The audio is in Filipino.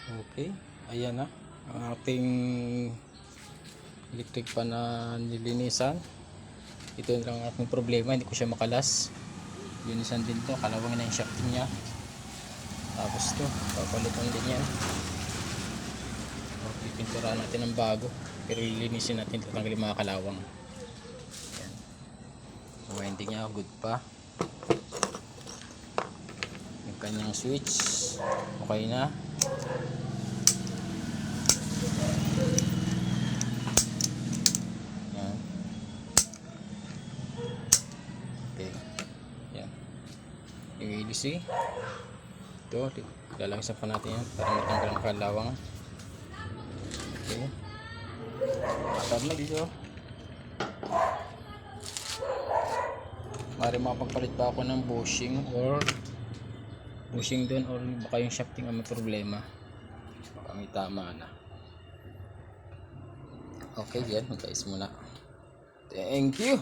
Okay, ayan na ang ating electric pan na nilinisan. Ito lang ang ating problema, hindi ko siya makalas. Linisan din to, kalawang na yung shafting nya. Tapos to, papalitan din yan. Pipinturahan natin ng bago, pero lilinisin natin, tatanggalin mga kalawang. Ayan. Winding nya good pa. Yung kanyang switch okay na. Yan. Okay. Yan. Yung EDC. Ito, lalagyan pa natin yan para matanggal ang kalawang. Okay. Matag na dito. Mari makapagpalit pa ako ng bushing or bushing doon, or baka yung shafting ang may problema. Baka may tama na. Okay, yan. Guys muna. Thank you.